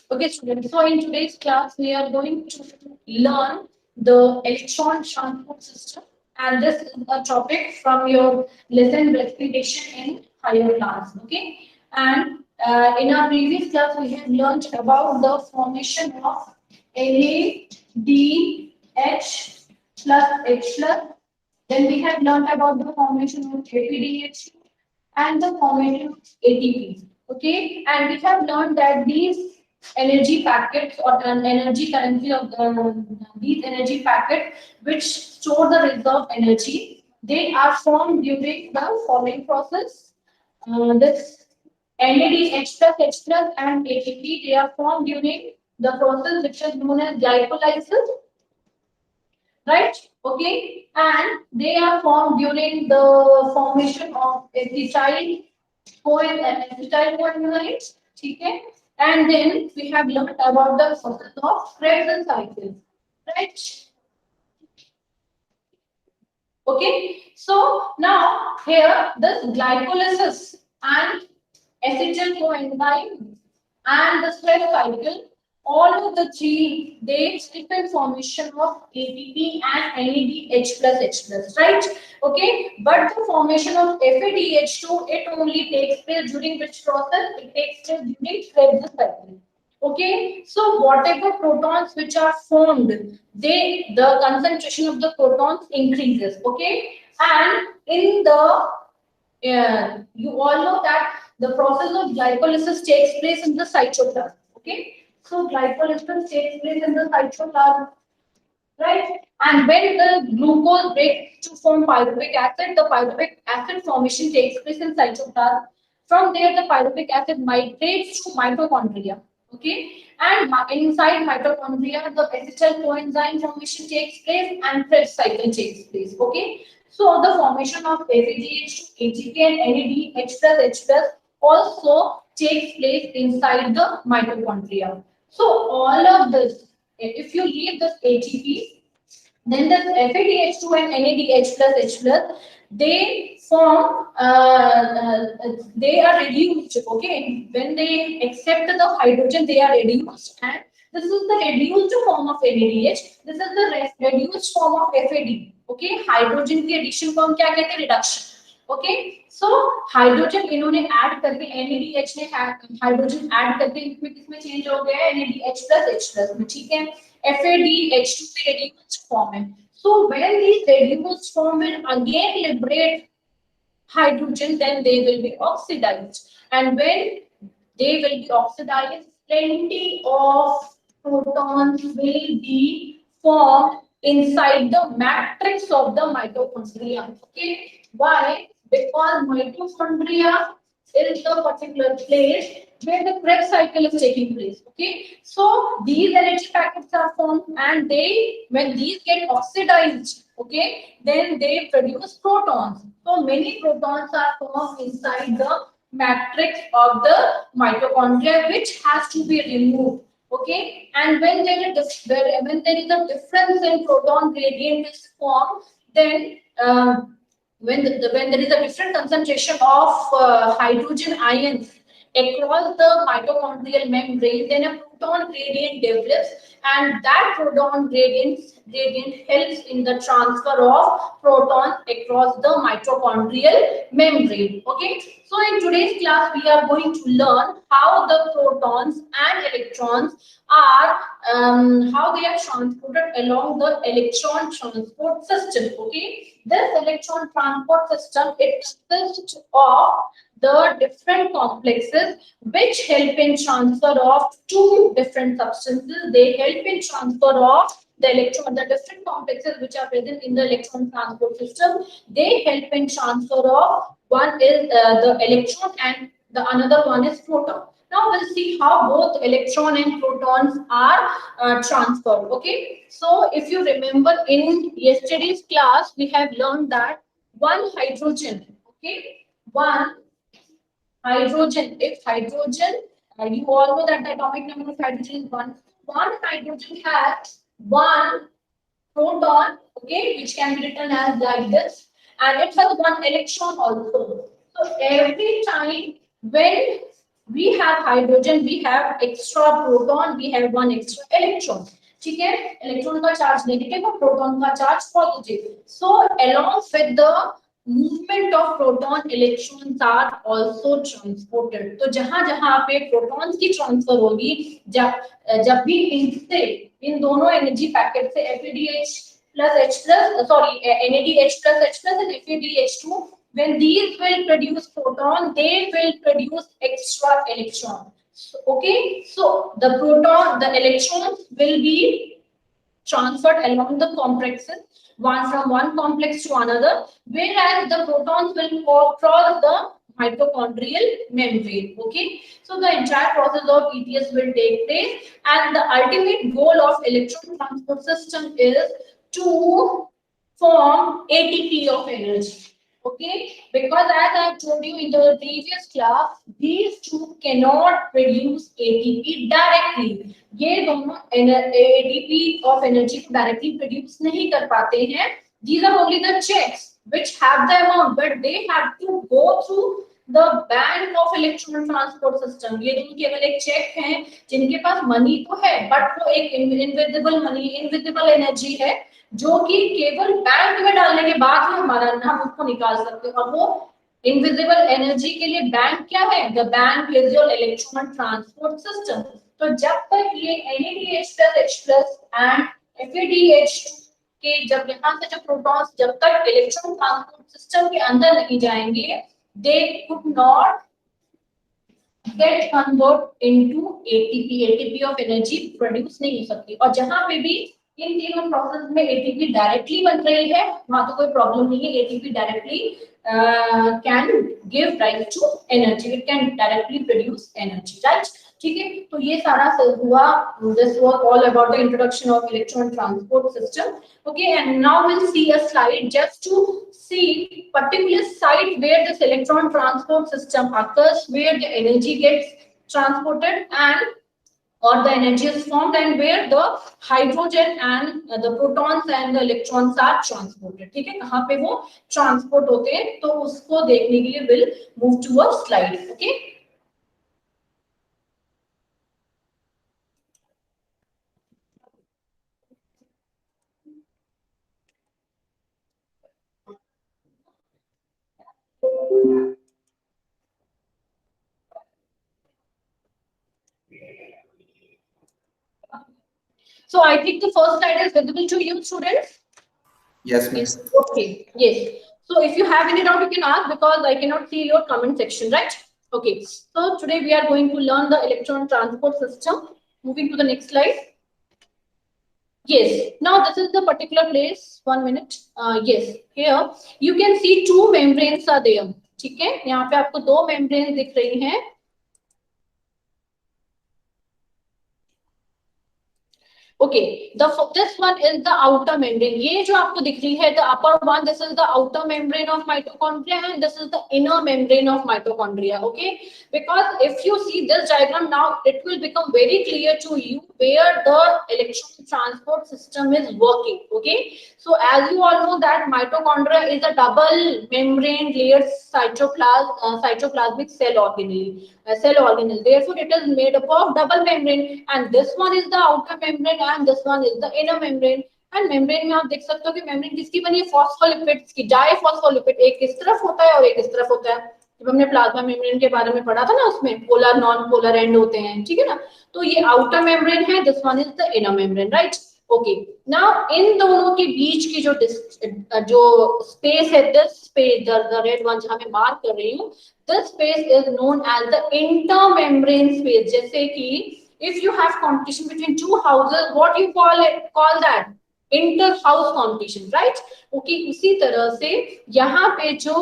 Okay, students. So in today's class, we are going to learn the electron transport system, and this is a topic from your lesson verification in higher class. Okay, and in our previous class, we have learned about the formation of NADH plus H plus. Then we have learned about the formation of APDH and the formation of ATP. Okay, and we have learned that these energy packets or an energy currency of these energy packets which store the reserve energy, they are formed during the forming process. This NADH plus H plus and ATP, they are formed during the process which is known as glycolysis, right? Okay, and they are formed during the formation of acetyl coenzymes. Okay, and then we have learned about the process of Krebs cycle, right? Okay, so now here this glycolysis and acetyl coenzyme and the Krebs cycle, all of the three, they help in formation of ATP and NADH plus H plus, right? Okay, but the formation of FADH2, it only takes place during which process? It takes place during Krebs cycle. Okay, so whatever protons which are formed, the concentration of the protons increases. Okay, and in the you all know that the process of glycolysis takes place in the cytoplasm. Okay, so glycolysis takes place in the cytoplasm, right? And when the glucose breaks to form pyruvic acid, the pyruvic acid formation takes place in cytoplasm. From there, the pyruvic acid migrates to mitochondria. Okay, and inside mitochondria, the acetyl coenzyme formation takes place and Krebs cycle takes place. Okay, so the formation of FADH, ATP, and NADH plus H plus also takes place inside the mitochondria. So all of this, if you leave this ATP, then the FADH2 and NADH plus H plus, they form, they are reduced. Okay, when they accept the hydrogen, they are reduced, and this is the reduced form of NADH. This is the reduced form of FAD. Okay, hydrogen की addition को हम क्या कहते हैं? Reduction. Okay, so hydrogen इन्होंने add करके NADH ने hydrogen add करके इसमें किसमें चेंज हो गया है? NADH plus H plus में, ठीक है? FADH2 पे reduced form है. So when these reduced form will again liberate hydrogen, then they will be oxidized, and when they will be oxidized, plenty of protons will be formed inside the matrix of the mitochondria. Okay, why? Because mitochondria is the particular place where the Krebs cycle is taking place. Okay, so these energy packets are formed, and they, when these get oxidized, okay, then they produce protons. So many protons are formed inside the matrix of the mitochondria, which has to be removed. Okay, and when when there is a difference in proton gradient is formed, then when there is a different concentration of hydrogen ions across the mitochondrial membrane, then a proton gradient develops, and that proton gradient helps in the transfer of protons across the mitochondrial membrane. Okay, so in today's class we are going to learn how the protons and electrons are how they are transported along the electron transport system. Okay, this electron transport system, it consists of the different complexes which help in transfer of two different substances. They help in transfer of the electron, the different complexes which are present in the electron transport system. They help in transfer of, one is the electron and the another one is proton. Now we'll see how both electron and protons are transferred. Okay, so if you remember in yesterday's class, we have learned that one hydrogen, okay, one hydrogen, if hydrogen, you all know that the atomic number of hydrogen is one. One hydrogen has one proton, okay, which can be written as like this, and it has one electron also. So every time when we have hydrogen, we have extra proton, we have one extra electron. ठीक है, electron का charge negative और proton का charge positive. So along with the movement of proton, electrons are also transported. तो जहां जहां पे protons की ट्रांसफर होगी, जब भी इनसे, इन दोनों एनर्जी पैकेट से FeDH plus H plus, sorry, NADH plus H plus and FeDH2, when these will produce proton, they will produce extra electron. So, okay, so the proton, the electrons will be transferred along the complexes, one from one complex to another, whereas the protons will cross the mitochondrial membrane. Okay, so the entire process of ETS will take place, and the ultimate goal of electron transport system is to form ATP of energy. Okay, because as I told you in the previous class, these two cannot produce ATP directly. ये दोनों ATP of energy को directly produce नहीं कर पाते हैं. These are only the checks which have the amount, but they have to go through the bank of electron transport system. ये दोनों केवल एक चेक हैं जिनके पास मनी तो है, बट वो एक इनविजिबल मनी, इनविजिबल एनर्जी है जो कि केवल बैंक में डालने के बाद ही हमारा हम उसको निकाल सकते हैं. और वो इनविजिबल एनर्जी के लिए बैंक क्या है? The bank is your electron transport system. तो जब तक ये NADH plus H plus and FeDH2 के जब यहाँ से जो प्रोटॉन्स जब तक इलेक्ट्रॉन ट्रांसपोर्ट सिस्टम के अंदर नहीं जाएंगे, they could not get convert into ATP. ATP of energy produce नहीं हो सकती. और जहां पे भी इन तीनों प्रोसेस में ATP डायरेक्टली बन रही है, वहां तो कोई प्रॉब्लम नहीं है. ATP directly can give rise to energy. It can directly produce energy, right? ठीक है, तो ये सारा हुआ. This was all about the introduction of electron transport system. Okay, and now we'll see a slide just to see particular site where this electron transport system occurs, where the energy gets transported and or the energy is formed, and where the hydrogen and the protons and the electrons are transported. ठीक है, कहाँ पे वो transport होते हैं, तो उसको देखने के लिए will move to a slide. Okay. So I think the first slide is visible to you, students. Yes, miss. Yes. Okay. Yes. So if you have any doubt, you can ask because I cannot see your comment section, right? Okay. So today we are going to learn the electron transport system. Moving to the next slide. Yes. Now this is the particular place. 1 minute. Yes. Here you can see two membranes are there. ठीक है, यहाँ पे आपको दो membranes दिख रही हैं. Okay, this one is the outer membrane. ये जो आपको दिख रही है, the upper one, this is the outer membrane of mitochondria, and this is the inner membrane of mitochondria. Okay, because if you see this diagram now, it will become very clear to you where the electron transport system is working. Okay, so as you all know that mitochondria is a double membrane layered cytoplasmic cell organelle. Therefore, it is made up of double membrane, and this one is the outer membrane and this one is the inner membrane. And membrane में आप देख सकते हो कि membrane किसकी बनी है? Phospholipids की. डाइफॉस्फोलिपिड एक इस तरफ होता है और एक इस तरफ होता है. जब हमने प्लाज्मा मेम्ब्रेन के बारे में पढ़ा था ना, उसमें पोलर नॉन पोलर एंड होते हैं. ठीक है ना, तो ये आउटर मेम्ब्रेन है, this one is the inner membrane, right? Okay, now in दोनों के बीच की जो स्पेस है, this space, the red one जहां मैं मार्क कर रही हूँ, this space is known as the intermembrane space. जैसे कि if you have competition between two houses, what you call that? Inter house competition, right? Okay, उसी तरह से यहाँ पे जो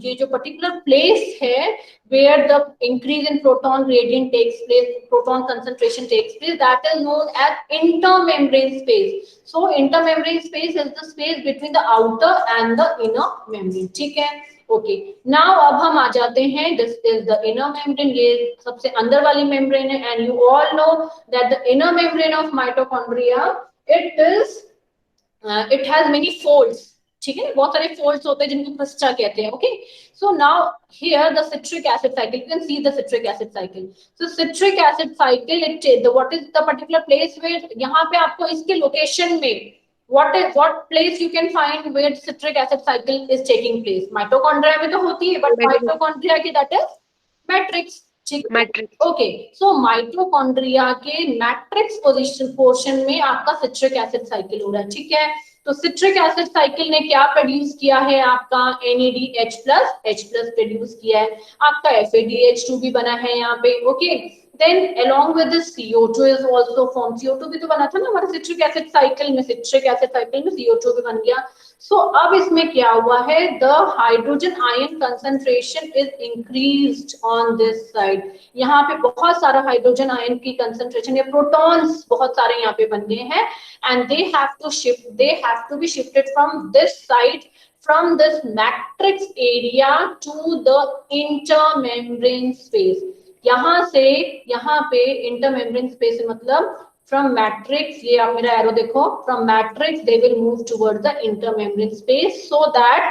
ये जो पर्टिकुलर प्लेस है where the increase in proton gradient takes place, proton concentration takes place, that is known as intermembrane space. So intermembrane space is the space between the outer and the inner membrane. ठीक है, okay. Now अब हम आ जाते हैं, this is the inner membrane, ये सबसे अंदर वाली मेम्ब्रेन है. And you all know that the inner membrane of mitochondria, it has many folds. ठीक है, बहुत सारे फोल्ड्स होते हैं जिनको क्रिस्टा कहते हैं. Okay, so now here the citric acid cycle, you can see the citric acid cycle. So citric acid cycle, it what is the particular place where, यहाँ पे आपको इसके लोकेशन में what place you can find where citric acid cycle is taking place. Mitochondria में तो होती है, but mitochondria की that is matrix. ठीक है, ओके. सो माइटोकॉन्ड्रिया के मैट्रिक्स पोर्शन में आपका सिट्रिक एसिड साइकिल हो रहा है. ठीक है, तो सिट्रिक एसिड साइकिल ने क्या प्रोड्यूस किया है, आपका NADH plus H plus produce किया है, आपका FADH2 भी बना है यहाँ पे. Okay, then along with this CO2 is also formed. CO2 भी तो बना था ना हमारे सिट्रिक एसिड साइकिल में, सिट्रिक एसिड साइकिल में CO2 भी बन गया. सो अब इसमें क्या हुआ है, the hydrogen ion concentration is increased on this side. यहाँ पे बहुत सारा हाइड्रोजन आयन की कंसंट्रेशन या प्रोटॉन्स बहुत सारे यहाँ पे बन गए हैं, and they have to be shifted from this side, from this matrix area to the intermembrane space. यहाँ से यहाँ पे इंटरमेम्ब्रेन स्पेस मतलब फ्रॉम मैट्रिक्स, ये आप मेरा एरो देखो, from matrix they will move towards the intermembrane space so that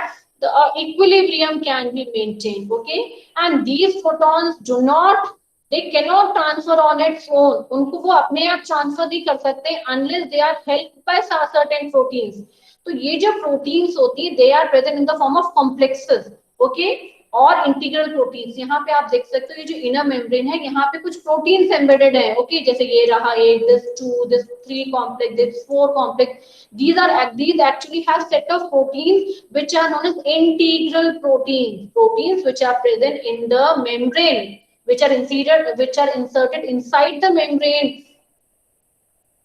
the equilibrium can be maintained. Okay, and these photons do not, they cannot transfer on its own. उनको वो अपने आप transfer नहीं कर सकते unless they are helped by certain proteins. तो ये जो प्रोटीन्स होती है, they are present in the form of complexes. Okay, और इंटीग्रल प्रोटीन्स. यहाँ पे आप देख सकते हो ये जो इनर मेम्ब्रेन है, यहाँ पे कुछ प्रोटीन्स एम्बेडेड है. ओके, जैसे ये रहा एक, this 2, this 3 complex, this 4 complex. These actually have set of proteins which are known as integral proteins. Proteins which are present in the membrane, which are inserted inside the membrane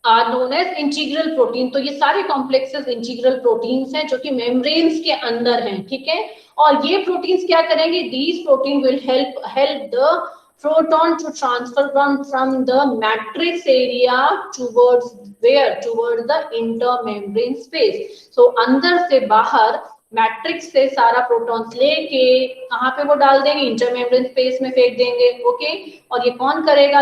are known as integral protein. तो ये सारे complexes integral proteins हैं जो कि membranes के अंदर हैं. ठीक है, और ये proteins क्या करेंगे, these protein will help the proton to transfer from the matrix area towards where, towards the intermembrane space. So अंदर से बाहर मैट्रिक्स से सारा प्रोटॉन्स लेके कहाँ पे वो डाल देंगे, इंटरमेम्ब्रेन स्पेस में फेंक देंगे. ओके, और ये कौन करेगा,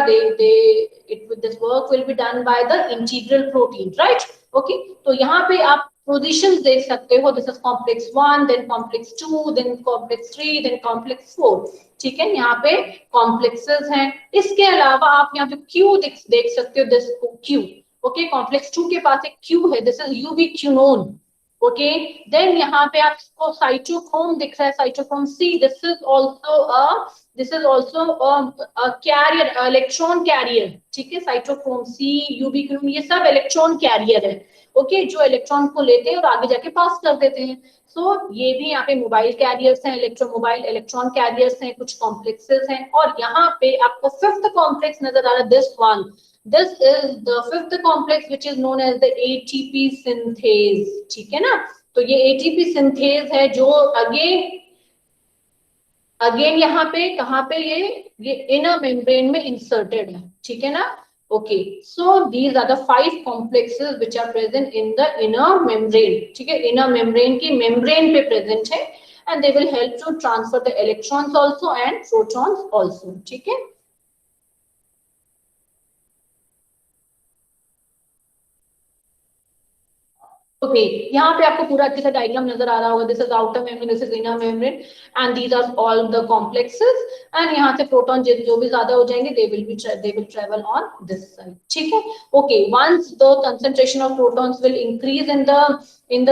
this work will be done by the integral protein, right? Okay, तो यहाँ पे आप पोजीशंस देख सकते हो, this is complex 1, then complex 2, then complex 3, then complex 4. ठीक है, यहाँ पे कॉम्प्लेक्सेस हैं. इसके अलावा आप यहाँ पे क्यू देख सकते हो, दिस क्यू. ओके, कॉम्प्लेक्स 2 के पास एक क्यू है, this is ubiquinone. Okay, then यहाँ पे आपको साइटोक्रोम दिख रहा है, cytochrome C. This is also a carrier, electron carrier. ठीक है, साइटोक्रोम C, यूबिक्विनोन, ये सब इलेक्ट्रॉन कैरियर है. ओके, जो इलेक्ट्रॉन को लेते हैं और आगे जाके पास कर देते हैं. सो ये भी यहाँ पे मोबाइल कैरियर्स हैं, मोबाइल इलेक्ट्रॉन कैरियर्स हैं, कुछ कॉम्प्लेक्सेस हैं. और यहाँ पे आपको फिफ्थ कॉम्प्लेक्स नजर आ रहा है, this one. This is the fifth complex which is known as the ATP synthase. ठीक है ना, तो ये ATP synthase है जो अगेन यहाँ पे कहाँ पे ये इनर मेम्ब्रेन में इंसर्टेड है. ठीक है ना. Okay, so these are the 5 complexes which are present in the inner membrane. ठीक है, इनर मेम्ब्रेन की मेम्ब्रेन पे प्रेजेंट है, and they will help to transfer the electrons also and protons also. ठीक है. ओके, यहाँ पे आपको पूरा अच्छे से डायग्राम नजर आ रहा होगा. This is outer membrane, this is inner membrane, and these are all the complexes. And यहाँ से प्रोटॉन जो भी ज्यादा हो जाएंगे, they will travel on this side. ठीक है. Okay, once the concentration of protons will increase in the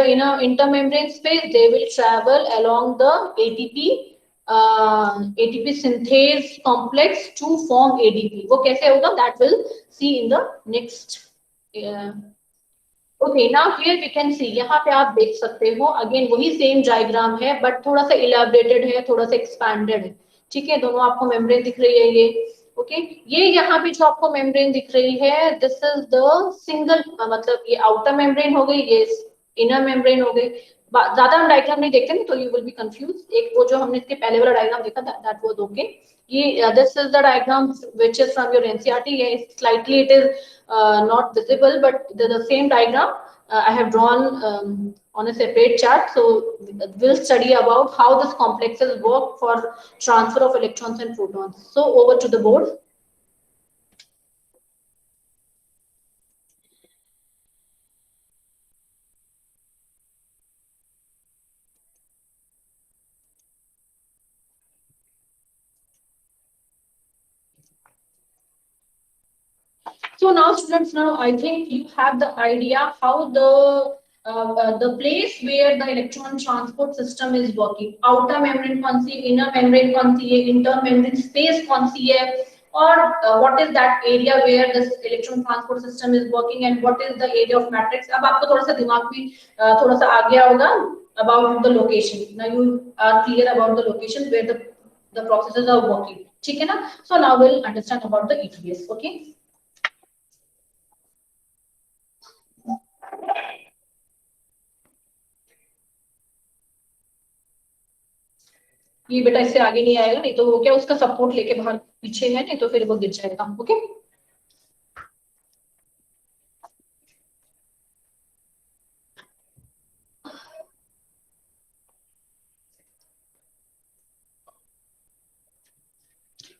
inner intermembrane space, they will travel along the ATP synthase complex to form ADP. वो कैसे होगा, that will see in the next. Okay, now here we can see, यहाँ पे आप देख सकते हो again वही सेम डायग्राम है, बट थोड़ा सा इलेबोरेटेड है, थोड़ा सा एक्सपैंडेड है. ठीक है, दोनों आपको मेम्ब्रेन दिख रही है ये. ओके, ये यहाँ पे जो आपको मेम्ब्रेन दिख रही है, दिस इज द सिंगल, मतलब ये आउटर मेम्ब्रेन हो गई, ये इनर मेम्ब्रेन हो गई. ज्यादा हम डायग्राम नहीं देखते ना, तो यू विल बी कंफ्यूज. एक वो जो हमने इसके पहले वाला डायग्राम देखा था, दैट वाज ओके. ये this is the diagram which is from your NCERT. ये slightly it is not visible, but the same diagram I have drawn on a separate chart. So we'll study about how this complexes work for transfer of electrons and protons. So over to the board. So now students, now I think you have the idea how the place where the electron transport system is working. Outer membrane कौन सी, inner membrane कौन सी है, intermembrane space कौन सी है, और what is that area where this electron transport system is working and what is the area of matrix. अब आपको थोड़ा सा दिमाग में थोड़ा सा आ गया होगा about the location. Now you are clear about the location where the processes are working. ठीक है ना? So now we'll understand about the ETS. Okay. ये बेटा इससे आगे नहीं आएगा, नहीं तो वो क्या उसका सपोर्ट लेके बाहर पीछे है, नहीं तो फिर वो गिर जाएगा. Okay.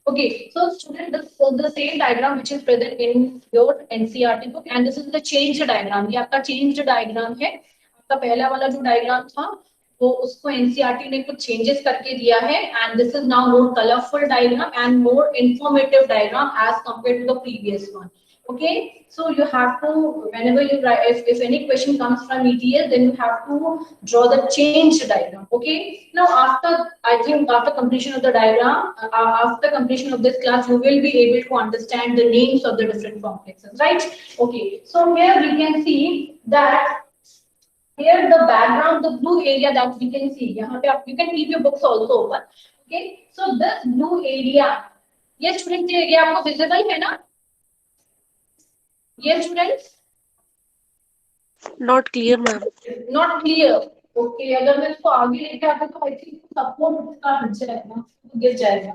Okay, so student, the same diagram which is present in your NCERT book, and this is the changed diagram. ये आपका changed diagram है. आपका पहला वाला जो diagram था, तो उसको NCERT ने कुछ changes करके दिया है, and this is now more colorful diagram and more informative diagram as compared to the previous one. Okay, so you have to, whenever you write, if any question comes from ETS, then you have to draw the changed diagram. Okay, now after, I think after completion of the diagram, after completion of this class, you will be able to understand the names of the different complexes, right? Okay, so here we can see that here the background, the blue area that we can see, यहाँ पे आप, you can keep your books also open. Okay, so this blue area, ये student ये area आपको visible है ना? Yes, students. Not clear, ma'am. Not clear. Okay, अगर मैं इसको आगे लेके आता तो I think सपोर्ट का हट जाएगा, गिर जाएगा.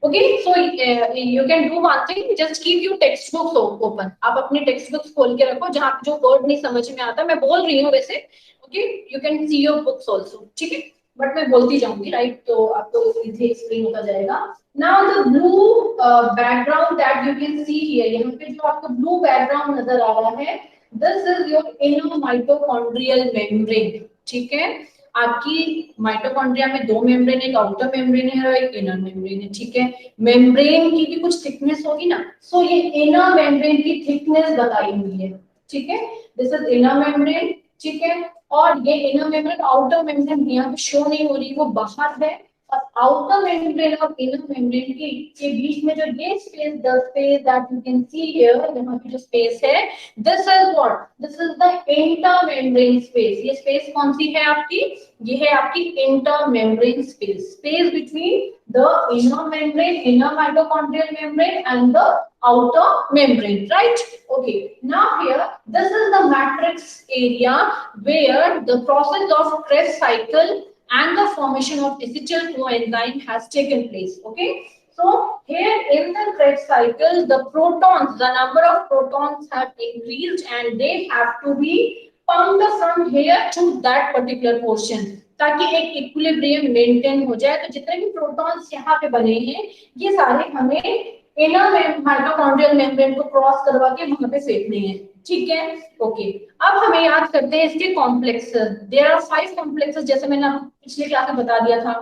Okay, so you can do one thing, just keep your textbooks open. आप अपनी textbooks खोल के रखो, जहाँ जो word नहीं समझ में आता, मैं बोल रही हूँ वैसे. Okay, you can see your books also. ठीक है, but मैं बोलती जाऊंगी, right? तो आपको इधर explain होता जाएगा. Now the blue background that you can see here, यहाँ पे जो आपको blue background नजर आ रहा है, this is your inner mitochondrial membrane. ठीक है, आपकी माइटोकॉन्ड्रिया में दो मेम्ब्रेन, एक आउटर मेम्ब्रेन है और एक इनर मेम्ब्रेन है. ठीक है, मेम्ब्रेन की भी कुछ थिकनेस होगी ना, सो ये इनर मेम्ब्रेन की थिकनेस बताई हुई है. ठीक है, दिस इज इनर मेम्ब्रेन. ठीक है, और ये इनर मेम्ब्रेन, आउटर मेम्ब्रेन यहाँ पे शो नहीं हो रही, वो बाहर है. और आउटर मेम्ब्रेन और इनर मेम्ब्रेन के बीच में जो ये space, the space that you can see here, यहाँ पे जो स्पेस है, this is what, this is the inter membrane space. ये स्पेस कौन सी है आपकी? ये है आपकी inter membrane space, space between the inner membrane, inner mitochondrial membrane and the outer membrane, right? Okay, now here this is the matrix area where the process of Krebs cycle and the formation of acetyl coenzyme has taken place. Okay, so here in the Krebs cycle, the protons, the number of protons have increased and they have to be pumped from here to that particular portion, ताकि एक equilibrium maintain हो जाए. तो जितने भी protons यहाँ पे बने हैं, ये सारे हमें इनर माइटोकॉन्ड्रियल मेम्ब्रेन को क्रॉस करवा के वहां पे फेंकने हैं. ठीक है, ओके. अब हमें याद करते हैं इसके कॉम्प्लेक्सेस. देयर आर 5 कॉम्प्लेक्सेस, जैसे मैंने आपको पिछले क्लास में बता दिया था.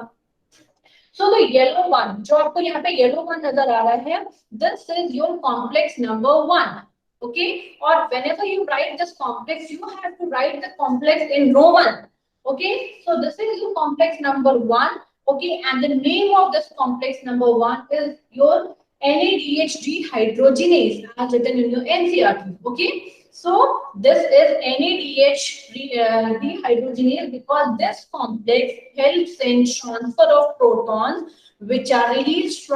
सो द येलो वन, जो आपको यहाँ पे येलो वन नजर आ रहा है, this is your complex number 1. Okay, or whenever you write this complex, you have to write the complex in Roman. Okay, so this is your complex number 1. Okay, and the name of this complex number 1 is your NADH dehydrogenase, as written in your NCERT. Okay, so this is NADH dehydrogenase because this complex helps in transfer of protons which are released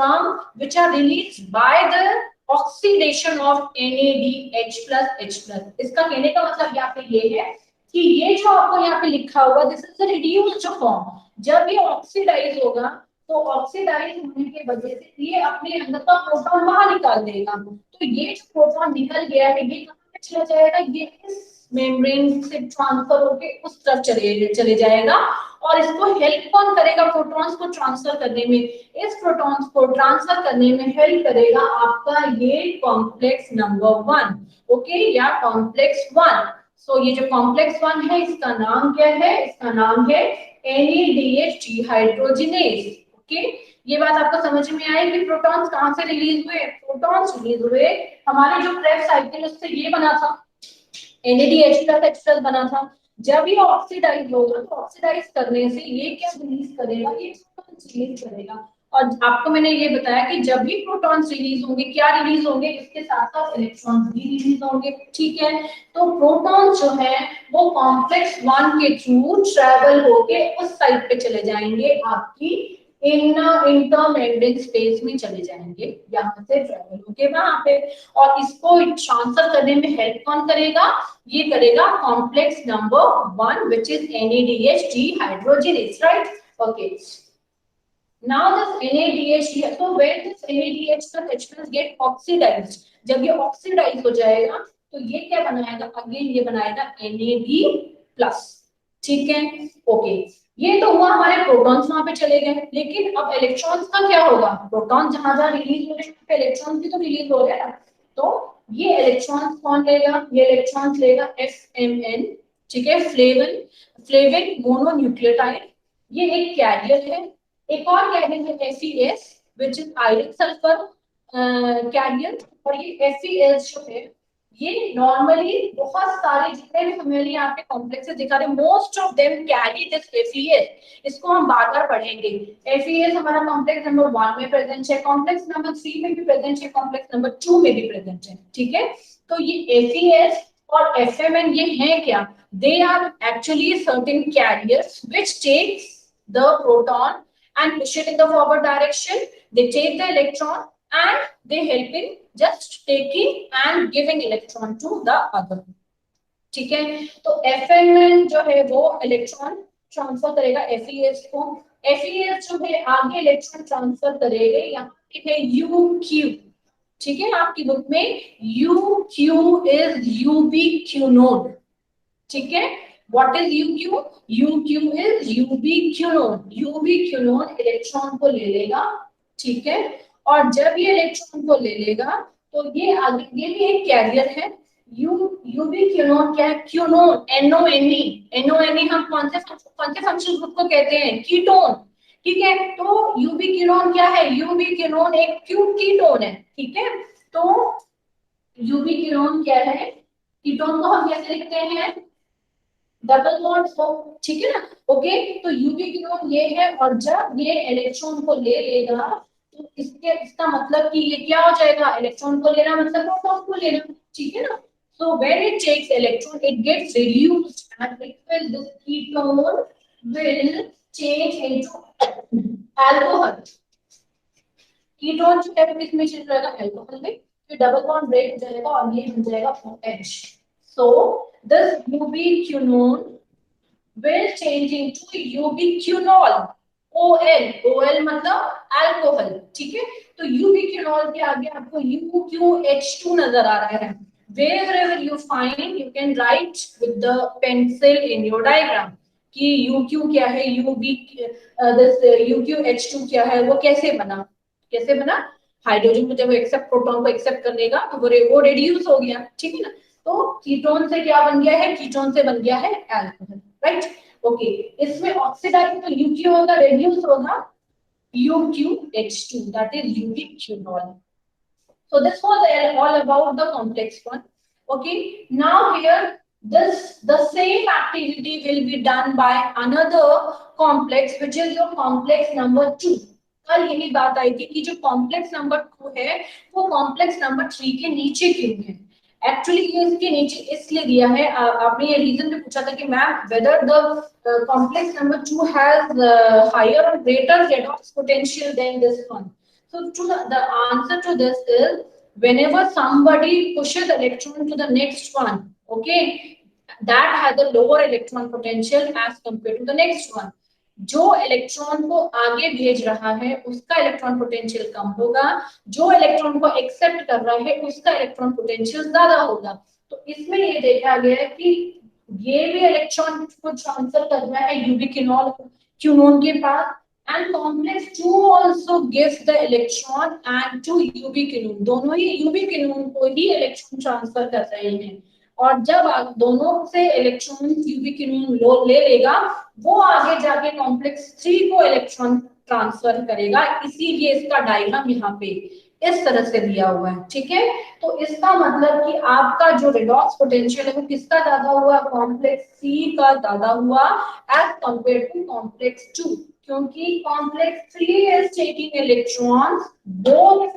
by the oxidation of NADH plus H plus. इसका कहने का मतलब यहाँ पे ये है कि ये जो आपको यहाँ पे लिखा हुआ, this is the reduced form. जब ये ऑक्सीडाइज होगा, तो ऑक्सीडाइज होने की वजह से ये अपने अंदर का प्रोटॉन बाहर निकाल देगा. तो ये जो प्रोटॉन निकल गया है, ये कहाँ पे चला जाएगा? ये इस मेम्ब्रेन से ट्रांसफर होके उस तरफ चले जाएगा. और इसको हेल्प कौन करेगा प्रोटॉन्स को ट्रांसफर करने में? इस प्रोटॉन्स को ट्रांसफर करने में हेल्प करेगा आपका ये कॉम्प्लेक्स नंबर 1. ओके, या कॉम्प्लेक्स 1. सो ये जो कॉम्प्लेक्स 1 है, इसका नाम क्या है? इसका नाम है NADH dehydrogenase. ओके, ये बात आपको समझ में आई कि प्रोटॉन्स कहाँ से रिलीज हुए? प्रोटॉन्स रिलीज हुए हमारे जो क्रेब्स साइकिल उससे ये बना था, NADH+ बना था। जब ये ऑक्सीडाइज होगा तो ऑक्सीडाइज करने से ये क्या रिलीज करेगा? ये प्रोटॉन्स रिलीज करेगा। और आपको मैंने ये बताया कि जब भी प्रोटॉन्स रिलीज होंगे, क्या रिलीज होंगे? इसके साथ साथ इलेक्ट्रॉन्स भी रिलीज होंगे, ठीक है। तो प्रोटॉन्स जो है वो कॉम्प्लेक्स 1 के थ्रू ट्रेवल होके उस साइड पे चले जाएंगे, आपकी इंटरमेंब्रेन स्पेस में चले जाएंगे, यहाँ से ट्रेवल होके वहां पे। और इसको ट्रांसफर करने में हेल्प कौन करेगा? ये करेगा complex number 1 which is NADH dehydrogenase, right? Okay. Now this NADH, so when this NADH+ get oxidized, जब ये ऑक्सीडाइज हो जाएगा तो ये क्या बनाएगा? अगेन ये बनाएगा NAD+, ठीक है। ओके, ये तो हुआ हमारे प्रोटॉन्स वहां पे चले गए, लेकिन अब इलेक्ट्रॉन्स का क्या होगा? प्रोटॉन जहां जहां रिलीज हो रहे हैं इलेक्ट्रॉन्स भी तो रिलीज हो रहे हैं, तो ये इलेक्ट्रॉन्स कौन लेगा? ये इलेक्ट्रॉन्स लेगा FMN, ठीक है, फ्लेविन मोनोन्यूक्लियोटाइड। ये एक कैरियर है। एक और कैरियर है FeS which is iron sulphur carrier. और ये FeS जो है ये नॉर्मली बहुत सारे जितने भी हमें यहाँ पे कॉम्प्लेक्सेस दिखा रहे, most of them carry this FeS। इसको हम बार बार पढ़ेंगे। FeS हमारा कॉम्प्लेक्स नंबर 1 में प्रेजेंट है, कॉम्प्लेक्स नंबर 3 में भी प्रेजेंट है, कॉम्प्लेक्स नंबर 2 में भी प्रेजेंट है, ठीक है। तो ये FeS और FMN ये है क्या? They are actually certain carriers which takes the proton and push it in the forward direction. They take the electron and they help in just taking and giving electron to the other, ठीक है। तो FMN जो है वो electron transfer करेगा FeS को। FeS जो है आगे इलेक्ट्रॉन ट्रांसफर करेगा, यहाँ पे है UQ, ठीक है। आपकी बुक में UQ is ubiquinone, ठीक है। What is UQ? UQ is ubiquinone। ubiquinone electron को ले लेगा, ठीक है। और जब ये इलेक्ट्रॉन को ले लेगा तो ये आगे, ये भी एक कैरियर है। यूबिक्विनोन क्या है? क्यूनोन, NONe हम कौन से फंक्शनल ग्रुप को कहते हैं? कीटोन, ठीक है। तो यूबिक्विनोन क्या है? यूबिक्विनोन एक कीटोन है, ठीक है। तो यूबिक्विनोन क्या है? कीटोन को हम कैसे लिखते हैं? डबल बॉन्ड हो, ठीक है ना। ओके, तो यूबिक्विनोन ये है, और जब ये इलेक्ट्रॉन को ले लेगा तो इसका मतलब कि ये क्या हो जाएगा? इलेक्ट्रॉन को लेना मतलब प्रोटॉन को लेना, ठीक है ना। So when it takes electron, it gets reduced and it will, this ketone will change into alcohol. Ketone जो है किस में चेंज रहेगा? अल्कोहल में। फिर डबल बॉन्ड ब्रेक हो जाएगा और ये बन जाएगा OH. So this ubiquinone will change into ubiquinol, OL मतलब अल्कोहल, ठीक है। तो यूबिक्विनोल के आगे आपको UQH2 नजर आ रहा है। Wherever you find, you can write with the pencil in your diagram कि UQ क्या है, this UQH2 क्या है, वो कैसे बना? हाइड्रोजन को जब एक्सेप्ट, प्रोटॉन को एक्सेप्ट करने का तो वो रिड्यूस हो गया, ठीक है ना। तो कीटोन से क्या बन गया है? कीटोन से बन गया है अल्कोहल, राइट। ओके, इसमें ऑक्सीडाइज तो UQ होगा, रिड्यूस होगा UQH2, that is ubiquinol. So this was all about the complex one. Okay, now here the same activity will be done by another complex which is your complex number 2. कल यही बात आई थी कि जो complex number 2 है वो complex number 3 के नीचे क्यों है? एक्चुअली ये इसके नीचे इसलिए दिया है, आपने ये रीजन भी पूछा था कि ma'am whether the complex number 2 has higher और greater redox potential than this one. So the answer to this is whenever somebody pushes the electron to the next one, okay, that has a lower electron potential as compared to the next one. जो electron को आगे भेज रहा है उसका electron potential कम होगा, जो electron को एक्सेप्ट कर रहा है उसका इलेक्ट्रॉन पोटेंशियल ज्यादा होगा। तो इसमें ये देखा गया है कि ये भी इलेक्ट्रॉन को ट्रांसफर कर रहा है यूबिक्विनोन के पास, and complex 2 also gives the electron and to ubiquinone, दोनों ही ubiquinone को ही इलेक्ट्रॉन ट्रांसफर कर रहे हैं। और जब आप दोनों से इलेक्ट्रॉन यूबिक्विनोन ले लेगा, वो आगे जाके कॉम्प्लेक्स 3 को इलेक्ट्रॉन ट्रांसफर करेगा। इसीलिए इसका डायग्राम यहाँ पे इस तरह से दिया हुआ है, ठीक है। तो इसका मतलब कि आपका जो रेडॉक्स पोटेंशियल है वो किसका ज्यादा हुआ, कॉम्प्लेक्स सी का ज्यादा हुआ एज कंपेयर टू कॉम्प्लेक्स 2, क्योंकि complex 3 is taking electrons both,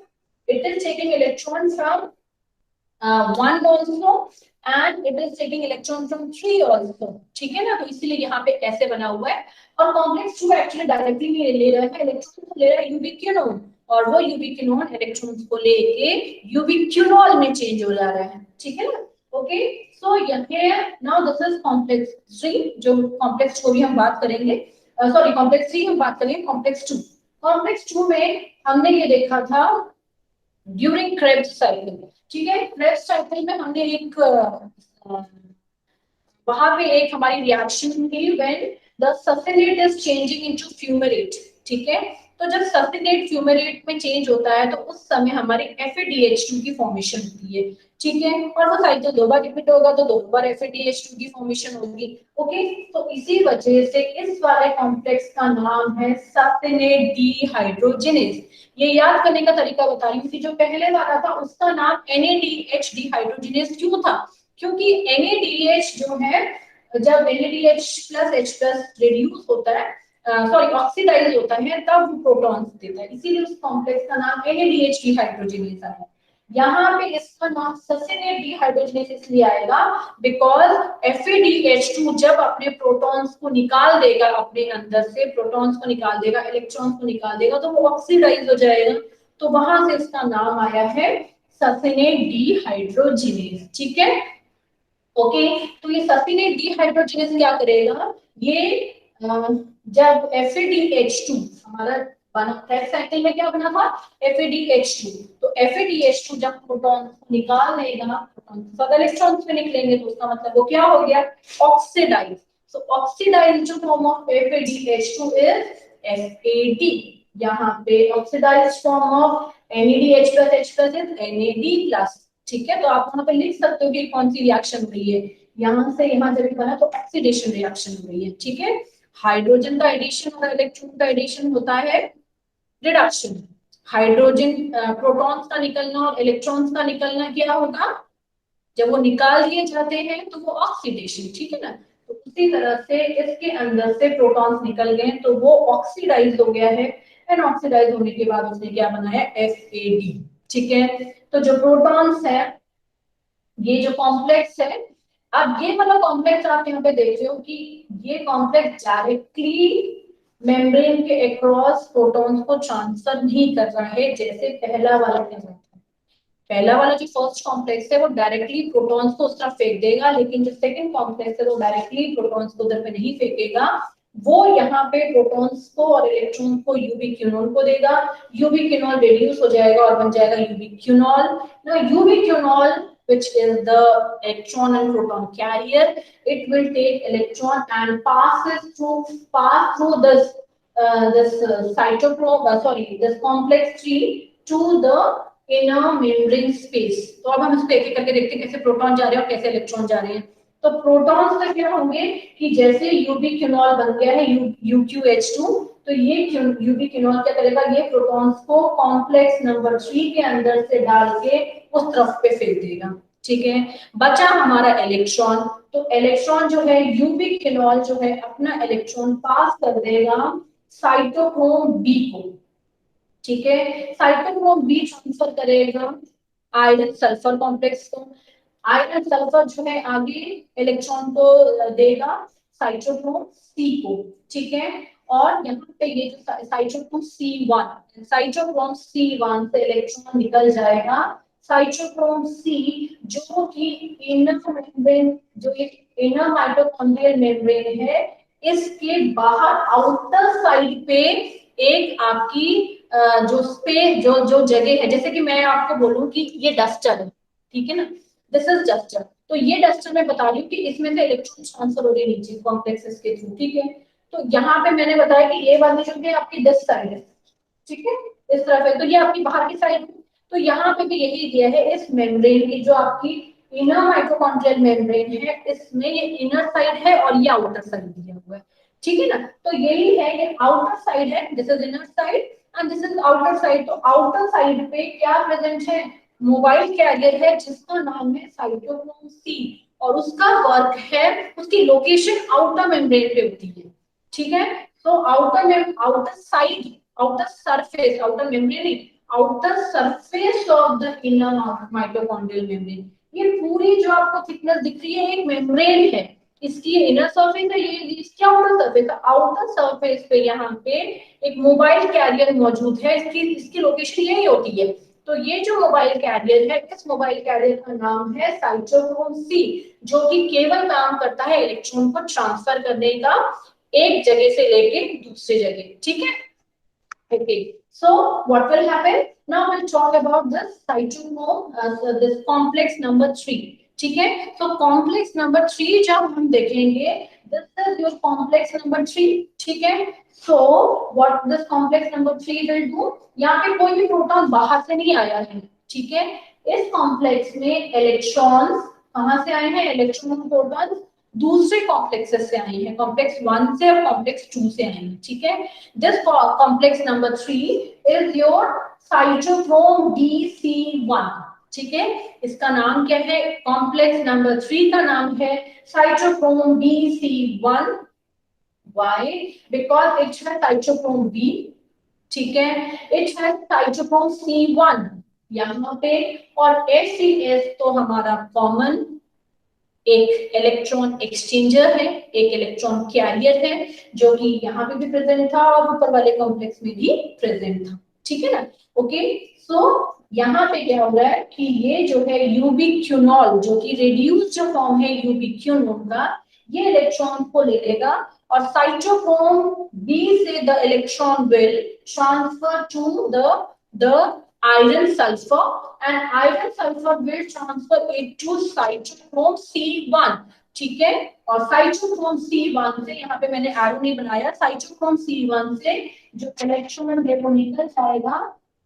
it is taking electron from 1 also and it is taking electron from 3 also, ठीक है ना। तो इसीलिए यहाँ पे ऐसे बना हुआ है। और कॉम्प्लेक्स 2 एक्चुअली डायरेक्टली नहीं ले रहा है इलेक्ट्रॉन, तो ले रहा है यूबिक्विनोन, और वो यूबिक्विनोन इलेक्ट्रॉन्स को लेके यूबिक्विनोल में चेंज हो जा रहा है, ठीक है ना। ओके, सो यहाँ नाउ दिस इज कॉम्प्लेक्स 3, जो कॉम्प्लेक्स को भी हम बात करेंगे, सॉरी कॉम्प्लेक्स 3 हम बात करेंगे। कॉम्प्लेक्स 2, कॉम्प्लेक्स 2 में हमने ये देखा था ड्यूरिंग क्रेब्स साइकिल, ठीक है। क्रेब्स साइकिल में हमने एक वहां पे एक हमारी रिएक्शन थी when the sulphonate is changing into fumarate, ठीक है। तो जब सल्फोनेट फ्यूमेरेट में चेंज होता है तो उस समय हमारी FeDH2 की फॉर्मेशन होती है, ठीक है। और वो साइकिल 2 बार रिपीट होगा तो 2 बार FeDH2 की फॉर्मेशन होगी। ओके, तो इसी वजह से इस वाले कॉम्प्लेक्स का नाम है सल्फोनेट डिहाइड्रोजिनेज। ये याद करने का तरीका बता रही हूँ कि जो पहले वाला था उसका नाम NADH डिहाइड्रोजिनेज क्यों था, क्योंकि NADH जो है, जब NADH plus H plus reduce होता है, सॉरी ऑक्सीडाइज होता है, तब प्रोटॉन्स देता है, इसीलिए उस कॉम्प्लेक्स का नाम NADH डिहाइड्रोजिनेज है। यहाँ पे इसका नाम सल्फोनेट डिहाइड्रोजिनेज इसलिए आएगा बिकॉज FeDH2 जब अपने प्रोटॉन्स को निकाल देगा, अपने अंदर से प्रोटॉन्स को निकाल देगा, इलेक्ट्रॉन्स को निकाल देगा, तो वो ऑक्सीडाइज हो जाएगा, तो वहां से इसका नाम आया है सल्फोनेट डिहाइड्रोजिनेज, ठीक है। ओके, तो ये सल्फोनेट डिहाइड्रोजिनेज क्या करेगा, ये जब FeDH2 हमारा बना साइकिल में क्या बना था FeDH2, तो FeDH2 जब प्रोटॉन निकाल लेगा, प्रोटॉन सब इलेक्ट्रॉन्स में निकलेंगे, तो उसका मतलब वो क्या हो गया, oxidise. So oxidise form of FeDH2 is FAD, यहाँ पे oxidise form of NADH plus H plus is NAD plus, ठीक है। तो आप वहां पे लिख सकते हो कि कौन सी रिएक्शन हो रही है, यहाँ से यहाँ जब बना तो ऑक्सीडेशन रिएक्शन हो रही है, ठीक है। हाइड्रोजन का एडिशन और इलेक्ट्रॉन का एडिशन होता है रिडक्शन। हाइड्रोजन प्रोटॉन्स का निकलना और इलेक्ट्रॉन्स का निकलना क्या होगा, जब वो निकाल दिए जाते हैं तो वो ऑक्सीडेशन, ठीक है ना। तो उसी तरह से इसके अंदर से प्रोटॉन्स निकल गए तो वो ऑक्सीडाइज हो गया है, एंड ऑक्सीडाइज होने के बाद उसने क्या बनाया FAD, ठीक है। तो जो प्रोटॉन्स है, ये जो कॉम्प्लेक्स है, अब ये वाला कॉम्प्लेक्स आप यहाँ पे देख रहे हो कि ये कॉम्प्लेक्स डायरेक्टली मेम्ब्रेन के अक्रॉस प्रोटॉन्स को ट्रांसफर नहीं कर रहा है जैसे पहला वाला कर रहा था। पहला वाला जो फर्स्ट कॉम्प्लेक्स है वो डायरेक्टली प्रोटॉन्स को उस तरफ फेंक देगा, लेकिन जो सेकंड कॉम्प्लेक्स है वो डायरेक्टली प्रोटॉन्स को उधर पे नहीं फेंकेगा, वो यहाँ पे प्रोटॉन्स को और इलेक्ट्रॉन को यूबिक्विनोल को देगा। यूबिक्विनोल रिड्यूस हो जाएगा और बन जाएगा यूबिक्विनोल। now यूबिक्विनोल which is the electron and proton carrier, it will take electron and pass through this cytochrome this complex 3 to the inner membrane space। तो अब हम इसको एक एक करके देखते हैं कैसे प्रोटॉन जा रहे हैं और कैसे इलेक्ट्रॉन जा रहे हैं। तो प्रोटॉन्स का क्या होंगे कि जैसे यूबिक्विनोल बन गया है UQH2, तो ये यूबिक्विनोल क्या करेगा, ये प्रोटॉन्स को कॉम्प्लेक्स नंबर 3 के अंदर से डाल के उस तरफ पे फेंक देगा, ठीक है। बचा हमारा इलेक्ट्रॉन, तो इलेक्ट्रॉन जो है यूबिक्विनोल जो है अपना इलेक्ट्रॉन पास कर देगा साइटोक्रोम बी को, ठीक है। साइटोक्रोम बी ट्रांसफर करेगा आयरन सल्फर कॉम्प्लेक्स को। आयरन सल्फर जो है आगे इलेक्ट्रॉन को देगा साइटोक्रोम सी को, ठीक है। और यहाँ पे ये जो साइटोक्रोम C1 से इलेक्ट्रॉन निकल जाएगा साइटोक्रोम C, जो कि इनर मेम्ब्रेन, जो एक इनर माइटोकॉन्ड्रियल मेम्ब्रेन है, इसके बाहर आउटर साइड पे एक आपकी जो स्पेस जो जो जगह है, जैसे कि मैं आपको बोलूं कि ये डस्टर है, ठीक है ना, दिस इज डस्टर। तो ये डस्टर मैं बता रही हूँ कि इसमें से इलेक्ट्रॉन ट्रांसफर हो रही है नीचे कॉम्प्लेक्सेस के थ्रू, ठीक है। तो यहाँ पे मैंने बताया कि ये वाली जो है आपकी दिस साइड है, ठीक है, इस तरफ है, तो ये आपकी बाहर की साइड है। तो यहाँ पे भी यही दिया है इस मेम्ब्रेन की जो आपकी इनर माइटोकॉन्ड्रियल मेम्ब्रेन है, इसमें ये इनर साइड है और ये आउटर साइड दिया हुआ है, ठीक है ना। तो यही है, ये आउटर साइड है, this is inner side and this is outer side. तो आउटर साइड पे क्या प्रेजेंट है, मोबाइल कैरियर है जिसका नाम है साइटोक्रोम सी, और उसका वर्क है, उसकी लोकेशन आउटर मेम्ब्रेन पे होती है, ठीक है। तो outer side, outer surface, outer membrane, outer surface of the inner mitochondrial membrane, ये पूरी जो आपको थिकनेस दिख रही है एक मेम्ब्रेन है, इसकी इनर सरफेस है, ये इसकी आउटर सरफेस है। आउटर सरफेस पे यहाँ पे एक मोबाइल कैरियर मौजूद है, इसकी लोकेशन यही होती है। तो ये जो मोबाइल कैरियर है, इस मोबाइल कैरियर का नाम है साइटोक्रोम सी, जो कि केवल काम करता है इलेक्ट्रॉन को ट्रांसफर करने का एक जगह से लेके दूसरी जगह, ठीक है। Okay, so what will happen? Now we'll talk about this cytochrome, this complex number 3. ठीक है, so complex number 3 जब हम देखेंगे, this is your complex number 3. ठीक है, so what this complex number 3 will do? यहाँ पे कोई भी प्रोटॉन बाहर से नहीं आया है, ठीक है। इस कॉम्प्लेक्स में इलेक्ट्रॉन्स कहाँ से आए हैं, इलेक्ट्रॉन प्रोटॉन दूसरे कॉम्प्लेक्सेस से आए हैं, कॉम्प्लेक्स 1 से और कॉम्प्लेक्स 2 से आए हैं, ठीक है। This complex number 3 is your cytochrome DC1, ठीक है। इसका नाम क्या है, कॉम्प्लेक्स नंबर 3 का नाम है cytochrome DC1. Why? Because it has cytochrome B, ठीक है, it has cytochrome C1 यहाँ पे, और HCS तो हमारा कॉमन एक इलेक्ट्रॉन एक्सचेंजर है, एक इलेक्ट्रॉन कैरियर है, जो कि यहाँ पे भी प्रेजेंट था और ऊपर वाले कॉम्प्लेक्स में भी प्रेजेंट था, ठीक है ना। ओके, सो यहाँ पे क्या हो रहा है कि ये जो है यूबिक्विनोल, जो कि रिड्यूस्ड जो फॉर्म है यूबिक्विनोल का, ये इलेक्ट्रॉन को ले लेगा और साइटोक्रोम बी से the electron will transfer to the iron sulfur, and iron sulfur will transfer it to cytochrome C1, ठीक है। और cytochrome C1 से, यहाँ पे मैंने एरो नहीं बनाया, cytochrome C1 से जो इलेक्ट्रॉन है वो निकल जाएगा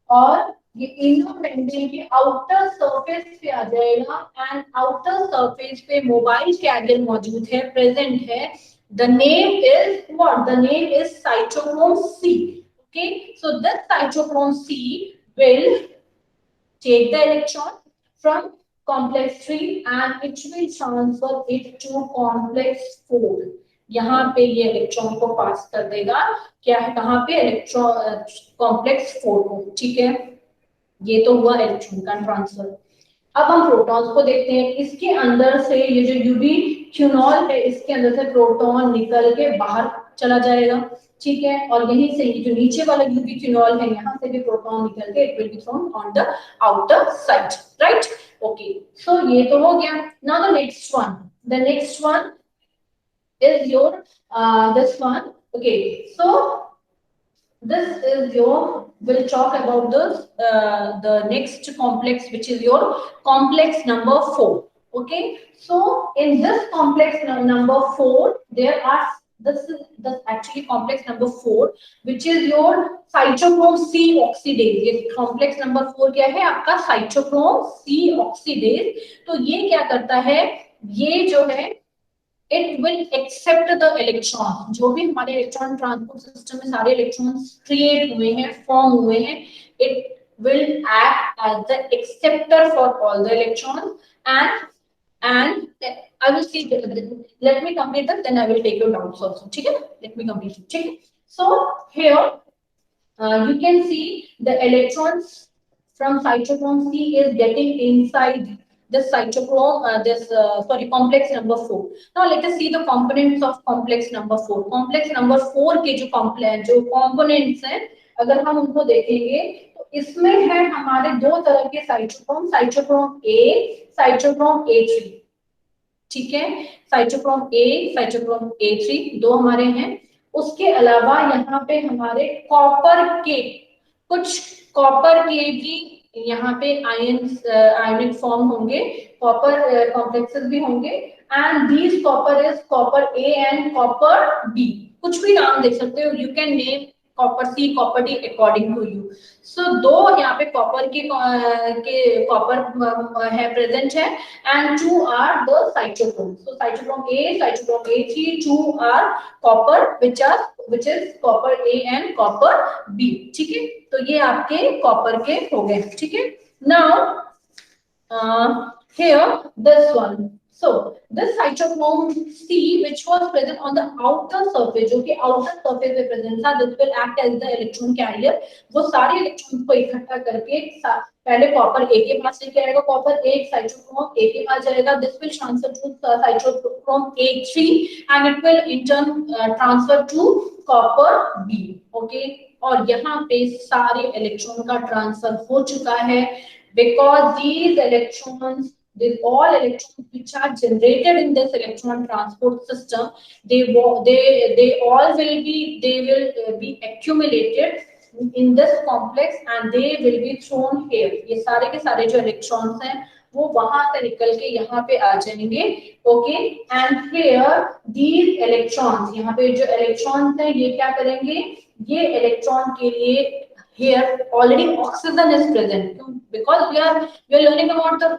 और ये इनर मेम्ब्रेन के आउटर सरफेस पे आ जाएगा, एंड आउटर सरफेस पे मोबाइल कैरियर मौजूद है, प्रेजेंट है। The name is what? The name is cytochrome C. Okay, so this cytochrome C will take the electron from complex 3 and it will transfer it to complex 4. यहाँ पे ये electron को पास कर देगा, क्या है, कहाँ पे, इलेक्ट्रॉन कॉम्प्लेक्स 4 को, ठीक है। ये तो हुआ इलेक्ट्रॉन का ट्रांसफर। अब हम प्रोटॉन्स को देखते हैं, इसके अंदर से ये जो यूबिक्विनोल है, इसके अंदर से प्रोटॉन निकल के बाहर चला जाएगा, ठीक है। और यहीं से ये जो नीचे वाला यूबिक्विनोल है, यहाँ से भी प्रोटॉन निकल के it will be thrown on the outer side, right. Okay, so ये तो हो गया। Now the next one is your this one. Okay, so this is your, we'll talk about the next complex, which is your complex number 4. Okay, so in this complex number 4 there are, this is the actually complex number 4 which is your cytochrome C oxidase. ये complex number 4 क्या है आपका, cytochrome C oxidase। तो ये क्या करता है, ये जो है it will accept the electron, जो भी हमारे इलेक्ट्रॉन ट्रांसपोर्ट सिस्टम में सारे इलेक्ट्रॉन्स क्रिएट हुए हैं, फॉर्म हुए हैं, it will act as the acceptor for all the electrons, and I will see, let me complete that, then I will take your doubts also, ठीक है, let me complete it, ठीक है। So here you can see the electrons from cytochrome C is getting inside this cytochrome, complex number 4. Now let us see the components of complex number 4. Complex number 4 के जो components हैं, अगर हम उनको देखेंगे तो इसमें है हमारे दो तरह के cytochrome, cytochrome A, cytochrome A3, ठीक है। साइटोक्रोम A, साइटोक्रोम A3 दो हमारे हैं। उसके अलावा यहाँ पे हमारे कॉपर के भी यहाँ पे आयनिक फॉर्म होंगे, कॉपर कॉम्प्लेक्सेस भी होंगे, and these copper is copper A and copper B, कुछ भी नाम दे सकते हो, you can name copper C, copper D according to you. So दो यहाँ पे कॉपर के कॉपर है प्रेजेंट है and two are the cytochrome. So cytochrome A, cytochrome A3, two are copper which is copper A and copper B। ठीक है, तो ये आपके कॉपर के हो गए। ठीक है, now here this one, so this cytochrome C which was present on the outer surface, जो कि outer surface में present था, this will act as the electron carrier। वो सारे इलेक्ट्रॉन को इकट्ठा करके पहले कॉपर A के पास लेके आएगा, कॉपर A साइटोक्रोम A के पास जाएगा, this will transfer to cytochrome A3 and it will in turn transfer to copper B। okay, और यहाँ पे सारे इलेक्ट्रॉन का ट्रांसफर हो चुका है because these electrons, all electrons which are generated in this electron transport system, they all will be accumulated in this complex and they will be thrown here। ये सारे के सारे जो electrons हैं वो वहां से निकल के यहाँ पे आ जाएंगे। Okay, and here these electrons, यहाँ पे जो electrons हैं ये क्या करेंगे, ये electron के लिए here already oxygen is present because we are learning about the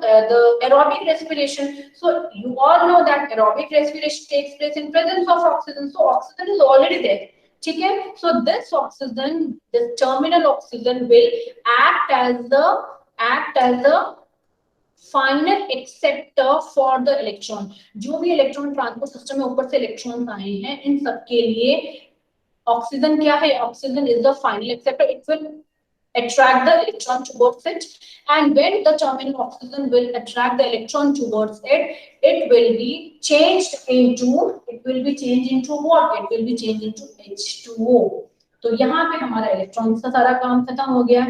aerobic respiration। so you all know that aerobic respiration takes place in presence of oxygen, so oxygen is already there। ठीक है, so this oxygen, this terminal oxygen will act as the final acceptor for the electron। जो भी electron transport system में ऊपर से electrons आए हैं इन सब के लिए ऑक्सीजन क्या है, oxygen is the final acceptor. It will attract the electron towards it and when the terminal oxygen will attract the electron towards it, it will be changed into what, it will be changed into H2O। तो यहाँ पे हमारा electron का सारा काम खत्म हो गया,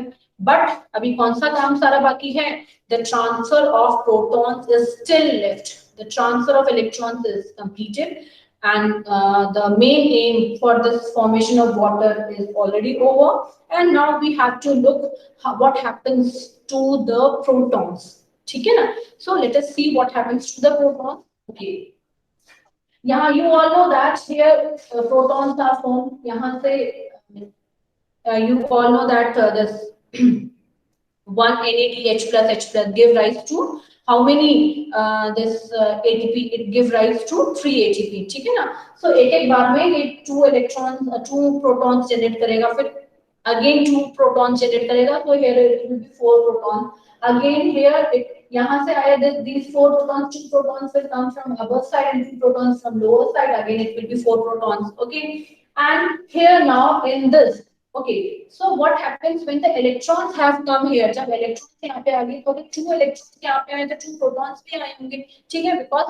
बट अभी कौन सा काम सारा बाकी है, the transfer of protons is still left, the transfer of electrons is completed and the main aim for this formation of water is already over and now we have to look what happens to the protons। ठीक है ना, so let us see what happens to the protons। okay, यहाँ you all know that here protons are formed, यहाँ से you all know that this one NADH plus H plus give rise to how many this ATP, it give rise to 3 ATP। ठीक है ना, so एक बार में ये 2 electrons 2 protons generate करेगा, फिर again 2 protons generate करेगा, तो here it will be 4 protons again here यहाँ से आया these 4 protons, 2 protons will come from upper side and 2 protons from lower side, again it will be 4 protons। okay, and here now in this, okay, so what happens when the electrons have come here, जब electrons यहाँ पे आ गए तो 2 electrons यहाँ पे आए तो 2 protons भी आए होंगे। ठीक है, because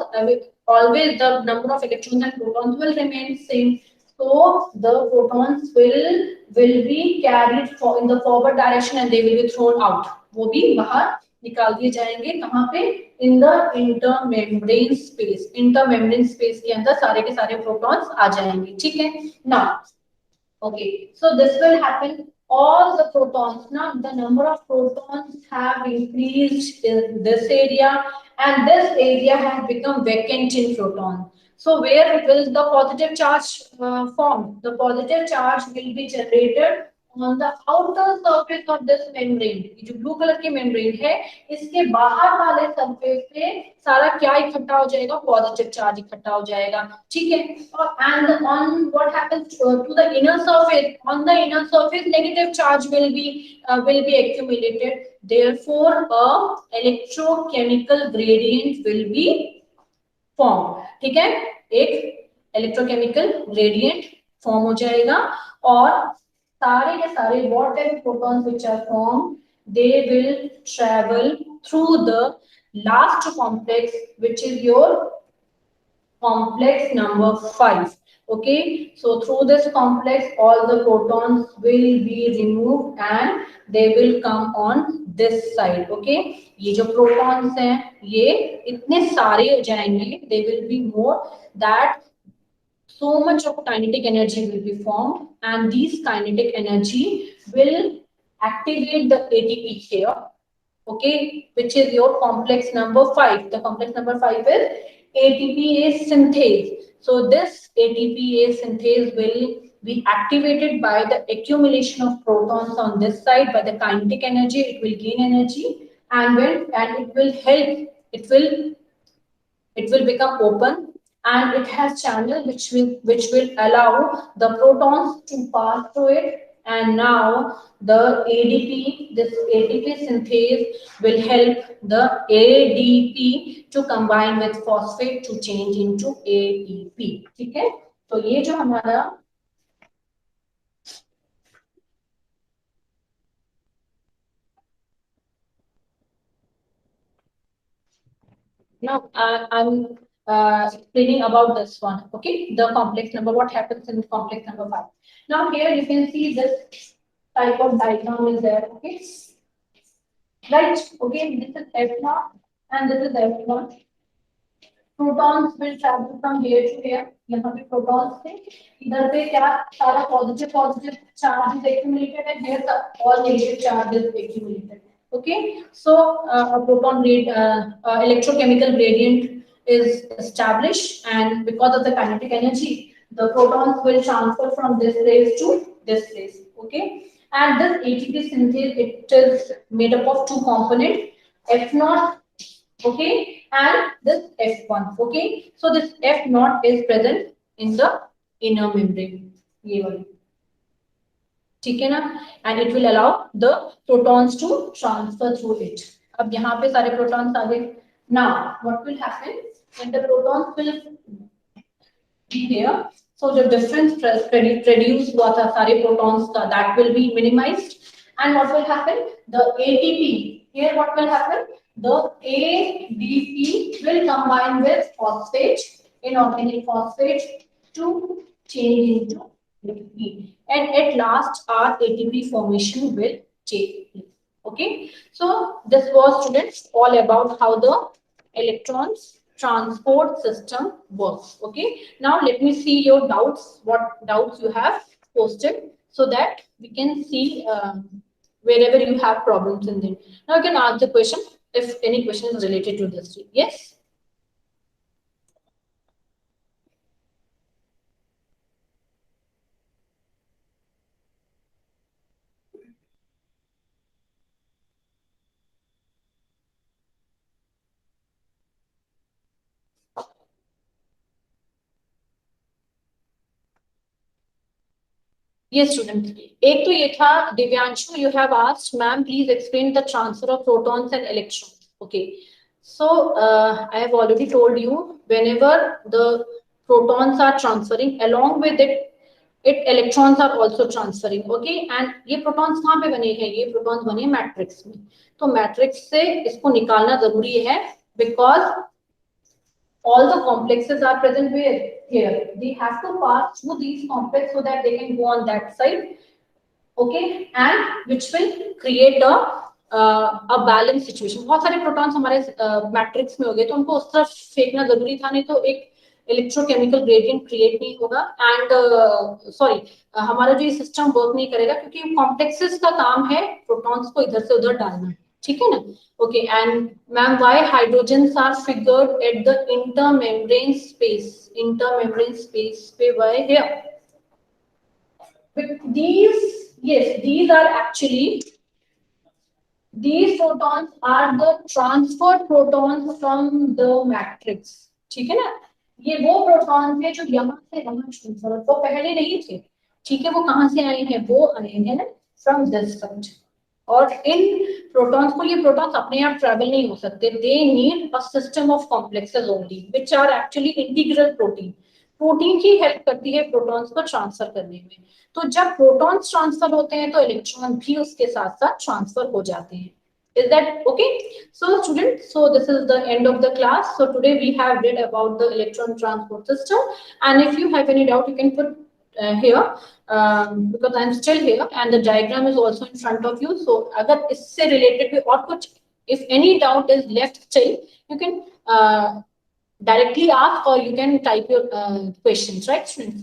always the number of electrons and protons will remain same, so the protons will be carried in the forward direction and they will be thrown out। वो भी बाहर निकाल दिए जाएंगे, कहाँ पे, in the intermembrane space, intermembrane space के अंदर सारे के सारे protons आ जाएंगे। ठीक है, now okay, so this will happen all the protons, now the number of protons have increased in this area and this area has become vacant in proton। so where will the positive charge form, the positive charge will be generated on the outer surface of this membrane। ये जो blue color की membrane है इसके बाहर वाले surface पे सारा क्या इकट्ठा हो जाएगा, पॉजिटिव चार्ज इकट्ठा हो जाएगा। ठीक है, और and on what happens to the inner surface, on the inner surface negative charge will be accumulated, therefore a electrochemical gradient will be formed। ठीक है, एक electrochemical gradient form हो जाएगा और सारे के सारे whatever protons which are formed they will travel through the last complex which is your complex number 5। okay, so through this complex all the protons will be removed and they will come on this side। okay, ये जो protons हैं ये इतने सारे हो जाएंगे, they will be more that so much of kinetic energy will be formed and these kinetic energy will activate the ATP here। okay, which is your complex number 5, the complex number 5 is ATPase synthase। so this ATPase synthase will be activated by the accumulation of protons on this side. By the kinetic energy, it will gain energy, and it will help. It will become open, and it has channel which will allow the protons to pass through it. And now the ADP, this ATP synthase will help the ADP to combine with phosphate to change into ATP. ठीक है, तो ये जो हमारा now I'm explaining about this one. Okay, the complex number. What happens in complex number 5? Now here you can see this type of diagram is there. Okay, right. Okay, this is F0 and this is F1. Protons will travel from here to here. यहाँ पे protons थे. इधर पे क्या सारा positive charge is accumulated, and here the all negative charge is accumulated. Okay, so a proton electrochemical gradient is established, and because of the kinetic energy, the protons will transfer from this place to this place. Okay, and this ATP synthase, it is made up of two components, F0, okay, and this F1. Okay, so this F0 is present in the inner membrane. ये वाली, ठीक है ना, and it will allow the protons to transfer through it. अब यहाँ पे सारे protons आ गए. Now what will happen when the protons will be here? So the difference produced हुआ था सारे protons का, that will be minimized. And what will happen? The ATP, here what will happen? The ADP will combine with phosphate, inorganic phosphate, to change into ATP. And at last our ATP formation will take place. Okay, so this was, students, all about how the electrons transport system works. Okay, now let me see your doubts, what doubts you have posted, so that we can see wherever you have problems in them. Now you can ask the question if any question is related to this. Yes. Yes, student. एक तो ये था, Divyanshu, you have asked, ma'am, please explain the transfer of protons and electrons. Okay, so I have already told you, whenever the protons are transferring, along with it electrons are also transferring. Okay, and ये protons कहाँ पे बने हैं? ये protons बने matrix में. तो matrix से इसको निकालना जरूरी है, because all the complexes are present where? Here. They have to pass through these complexes so that they can go on that side. Okay, and which will create a balanced situation. बहुत सारे protons हमारे matrix में हो गए, तो उनको उस तरफ फेंकना जरूरी था, नहीं तो एक इलेक्ट्रोकेमिकल ग्रेडियंट क्रिएट नहीं होगा. एंड सॉरी, हमारा जो ये सिस्टम वर्क नहीं करेगा, क्योंकि कॉम्प्लेक्सेस का काम है प्रोटॉन्स को इधर से उधर डालना. ठीक है ना. Okay, and ma'am, why hydrogens are figured at the intermembrane space? Intermembrane space पे why here? These, yes, these are actually, these protons are the transferred protons from the matrix. ठीक है ना. ये वो प्रोटॉन थे जो यहाँ से वहां ट्रांसफर, तो पहले नहीं थे. ठीक है, वो कहाँ से आए हैं? वो आए हैं ना फ्रॉम दिस साइड. और इन प्रोटॉन्स को, ये प्रोटॉन्स अपने आप ट्रेवल नहीं हो सकते. They need a system of complexes only, which are actually integral protein. Protein ही हेल्प करती है प्रोटॉन्स को ट्रांसफर करने में. तो जब प्रोटॉन्स ट्रांसफर होते हैं तो इलेक्ट्रॉन भी उसके साथ साथ ट्रांसफर हो जाते हैं. Is that okay? So students, so this is the end of the class. So today we have read about the electron transport system, and if you have any doubt, you can put here, because I'm still here and the diagram is also in front of you. So अगर इससे related भी और कुछ, if any doubt is left still, you can directly ask, or you can type your questions, right, students?